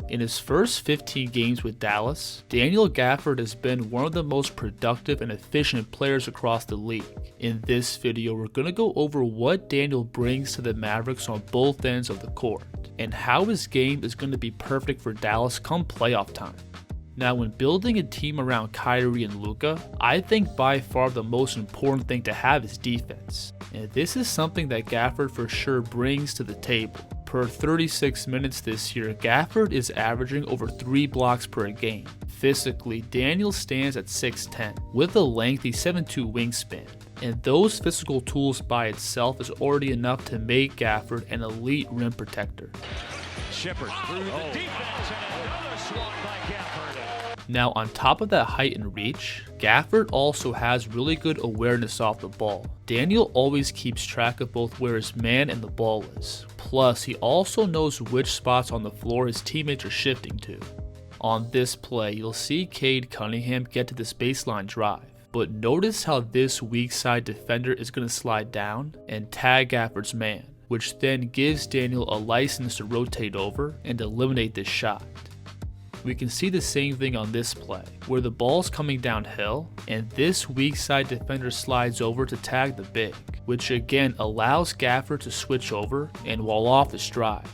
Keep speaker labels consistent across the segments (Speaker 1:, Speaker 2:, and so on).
Speaker 1: In his first 15 games with Dallas, Daniel Gafford has been one of the most productive and efficient players across the league. In this video, we're going to go over what Daniel brings to the Mavericks on both ends of the court, and how his game is going to be perfect for Dallas come playoff time. Now, when building a team around Kyrie and Luka, I think by far the most important thing to have is defense. And this is something that Gafford for sure brings to the table. Per 36 minutes this year, Gafford is averaging over 3 blocks per game. Physically, Daniel stands at 6'10", with a lengthy 7'2" wingspan. And those physical tools by itself is already enough to make Gafford an elite rim protector.
Speaker 2: Shepard through the defense and another swat by Gafford.
Speaker 1: Now, on top of that height and reach, Gafford also has really good awareness off the ball. Daniel always keeps track of both where his man and the ball is. Plus, he also knows which spots on the floor his teammates are shifting to. On this play, you'll see Cade Cunningham get to this baseline drive. But notice how this weak side defender is going to slide down and tag Gafford's man, which then gives Daniel a license to rotate over and eliminate this shot. We can see the same thing on this play, where the ball's coming downhill, and this weak side defender slides over to tag the big, which again allows Gafford to switch over and wall off this drive.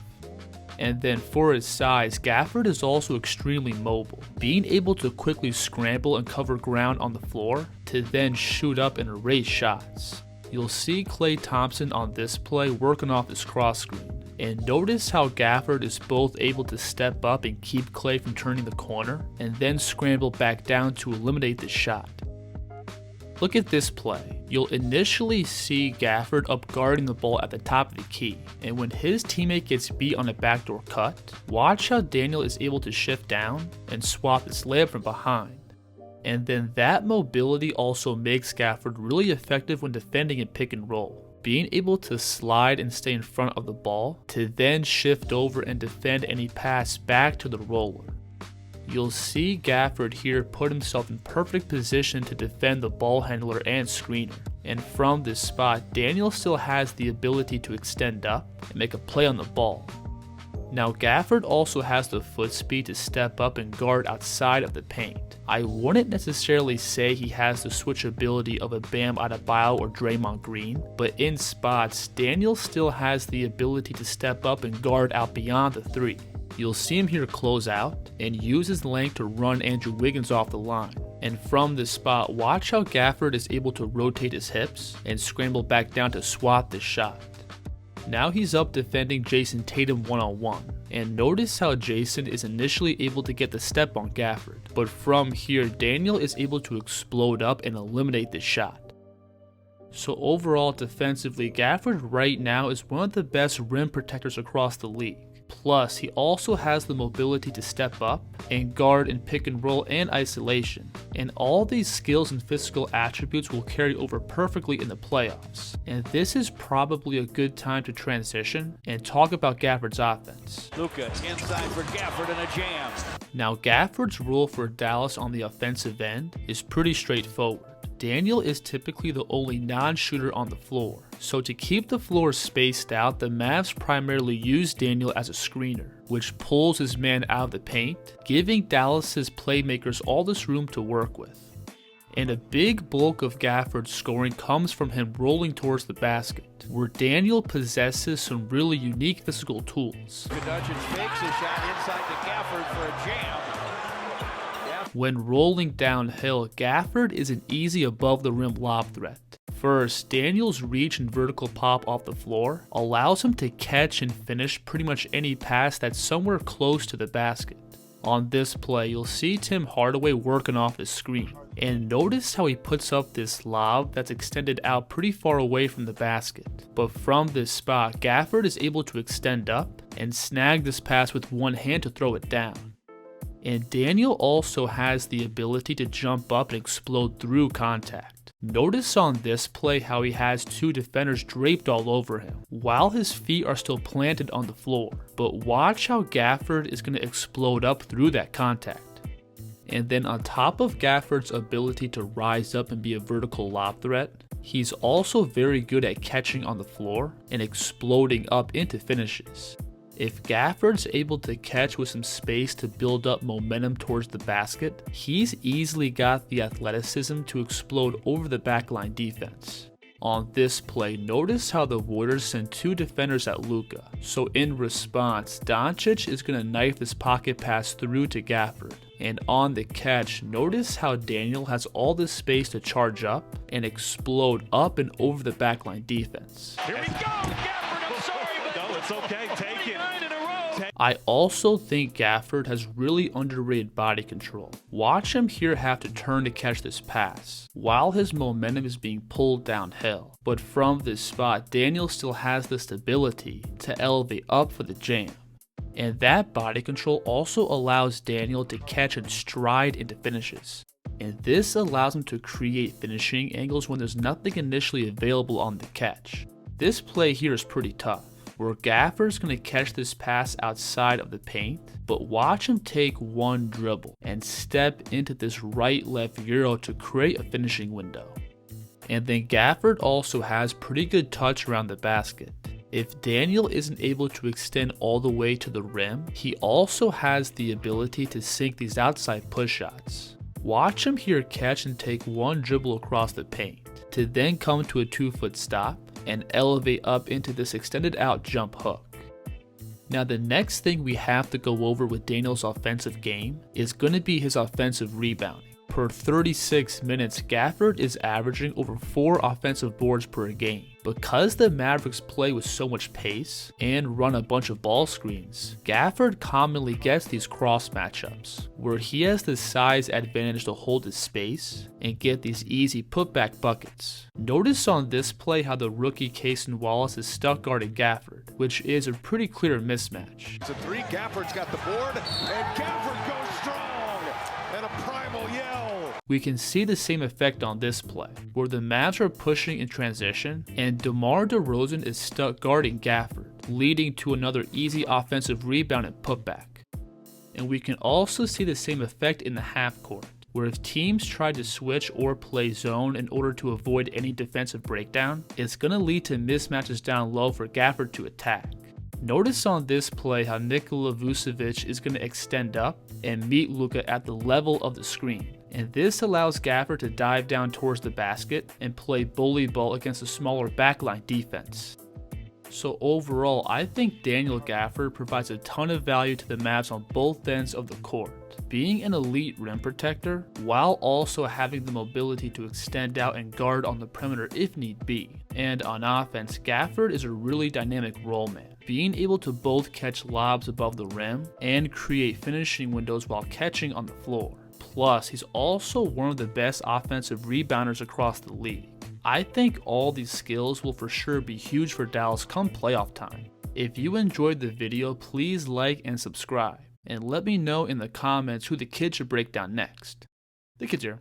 Speaker 1: And then for his size, Gafford is also extremely mobile, being able to quickly scramble and cover ground on the floor to then shoot up and erase shots. You'll see Klay Thompson on this play working off this cross screen. And notice how Gafford is both able to step up and keep Klay from turning the corner, and then scramble back down to eliminate the shot. Look at this play. You'll initially see Gafford up guarding the ball at the top of the key, and when his teammate gets beat on a backdoor cut, watch how Daniel is able to shift down and swap this layup from behind. And then that mobility also makes Gafford really effective when defending in pick and roll, being able to slide and stay in front of the ball to then shift over and defend any pass back to the roller. You'll see Gafford here put himself in perfect position to defend the ball handler and screener. And from this spot, Daniel still has the ability to extend up and make a play on the ball. Now, Gafford also has the foot speed to step up and guard outside of the paint. I wouldn't necessarily say he has the switchability of a Bam Adebayo or Draymond Green, but in spots, Daniel still has the ability to step up and guard out beyond the three. You'll see him here close out and use his length to run Andrew Wiggins off the line. And from this spot, watch how Gafford is able to rotate his hips and scramble back down to swat this shot. Now he's up defending Jason Tatum one-on-one, and notice how Jason is initially able to get the step on Gafford, but from here Daniel is able to explode up and eliminate the shot. So overall defensively, Gafford right now is one of the best rim protectors across the league. Plus, he also has the mobility to step up and guard in pick and roll and isolation. And all these skills and physical attributes will carry over perfectly in the playoffs. And this is probably a good time to transition and talk about Gafford's offense.
Speaker 2: Luka inside for Gafford and a jam.
Speaker 1: Now, Gafford's role for Dallas on the offensive end is pretty straightforward. Daniel is typically the only non-shooter on the floor, so to keep the floor spaced out, the Mavs primarily use Daniel as a screener, which pulls his man out of the paint, giving Dallas's playmakers all this room to work with. And a big bulk of Gafford's scoring comes from him rolling towards the basket, where Daniel possesses some really unique physical tools.
Speaker 2: Kadunchich fakes a shot inside to Gafford for a jam.
Speaker 1: When rolling downhill, Gafford is an easy above the rim lob threat. First, Daniel's reach and vertical pop off the floor allows him to catch and finish pretty much any pass that's somewhere close to the basket. On this play, you'll see Tim Hardaway working off the screen. And notice how he puts up this lob that's extended out pretty far away from the basket. But from this spot, Gafford is able to extend up and snag this pass with one hand to throw it down. And Daniel also has the ability to jump up and explode through contact. Notice on this play how he has two defenders draped all over him, while his feet are still planted on the floor. But watch how Gafford is going to explode up through that contact. And then on top of Gafford's ability to rise up and be a vertical lob threat, he's also very good at catching on the floor and exploding up into finishes. If Gafford's able to catch with some space to build up momentum towards the basket, he's easily got the athleticism to explode over the backline defense. On this play, notice how the Warriors send 2 defenders at Luka, so in response, Doncic is going to knife this pocket pass through to Gafford. And on the catch, notice how Daniel has all this space to charge up and explode up and over the backline defense.
Speaker 2: Here we go, Gafford, I'm sorry, but
Speaker 3: No, it's okay, take it.
Speaker 2: 9 in a row.
Speaker 1: I also think Gafford has really underrated body control. Watch him here have to turn to catch this pass, while his momentum is being pulled downhill. But from this spot, Daniel still has the stability to elevate up for the jam. And that body control also allows Daniel to catch and stride into finishes. And this allows him to create finishing angles when there's nothing initially available on the catch. This play here is pretty tough, where Gafford's going to catch this pass outside of the paint, but watch him take one dribble and step into this right-left euro to create a finishing window. And then Gafford also has pretty good touch around the basket. If Daniel isn't able to extend all the way to the rim, he also has the ability to sink these outside push shots. Watch him here catch and take one dribble across the paint, to then come to a 2-foot stop and elevate up into this extended out jump hook. Now the next thing we have to go over with Daniel's offensive game is going to be his offensive rebounding. Per 36 minutes, Gafford is averaging over 4 offensive boards per game. Because the Mavericks play with so much pace and run a bunch of ball screens, Gafford commonly gets these cross matchups, where he has the size advantage to hold his space and get these easy putback buckets. Notice on this play how the rookie Cason Wallace is stuck guarding Gafford, which is a pretty clear mismatch.
Speaker 3: It's a 3, Gafford's got the board, and Gafford goes strong, and a primal yell.
Speaker 1: We can see the same effect on this play, where the Mavs are pushing in transition and DeMar DeRozan is stuck guarding Gafford, leading to another easy offensive rebound and putback. And we can also see the same effect in the half court, where if teams try to switch or play zone in order to avoid any defensive breakdown, it's going to lead to mismatches down low for Gafford to attack. Notice on this play how Nikola Vucevic is going to extend up and meet Luka at the level of the screen. And this allows Gafford to dive down towards the basket and play bully ball against a smaller backline defense. So overall, I think Daniel Gafford provides a ton of value to the Mavs on both ends of the court, being an elite rim protector while also having the mobility to extend out and guard on the perimeter if need be. And on offense, Gafford is a really dynamic roll man, being able to both catch lobs above the rim and create finishing windows while catching on the floor. Plus, he's also one of the best offensive rebounders across the league. I think all these skills will for sure be huge for Dallas come playoff time. If you enjoyed the video, please like and subscribe, and let me know in the comments who the kid should break down next. The kid's here.